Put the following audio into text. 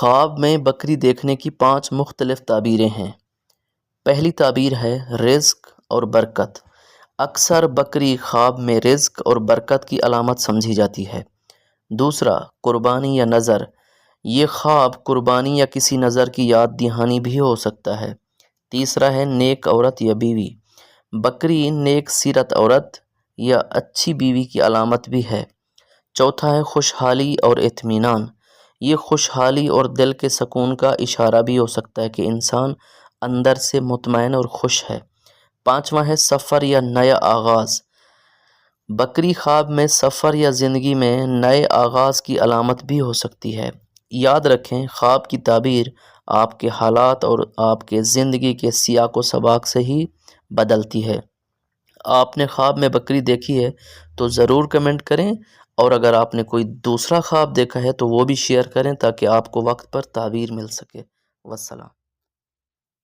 خواب میں بکری دیکھنے کی 5 مختلف تعبیریں ہیں۔ پہلی تعبیر ہے رزق اور برکت۔ اکثر بکری خواب میں رزق اور برکت کی علامت سمجھی جاتی ہے۔ دوسرا، قربانی یا نذر۔ یہ خواب قربانی یا کسی نذر کی یاد دہانی بھی ہو سکتا ہے۔ تیسرا ہے نیک عورت یا بیوی۔ بکری نیک سیرت عورت یا اچھی بیوی کی علامت بھی ہے۔ چوتھا ہے خوشحالی اور اطمینان۔ یہ خوشحالی اور دل کے سکون کا اشارہ بھی ہو سکتا ہے کہ انسان اندر سے مطمئن اور خوش ہے۔ پانچواں ہے سفر یا نیا آغاز۔ بکری خواب میں سفر یا زندگی میں نئے آغاز کی علامت بھی ہو سکتی ہے۔ یاد رکھیں، خواب کی تعبیر آپ کے حالات اور آپ کے زندگی کے سیاق و سباق سے ہی بدلتی ہے۔ آپ نے خواب میں بکری دیکھی ہے تو ضرور کمنٹ کریں، اور اگر آپ نے کوئی دوسرا خواب دیکھا ہے تو وہ بھی شیئر کریں تاکہ آپ کو وقت پر تعبیر مل سکے۔ والسلام۔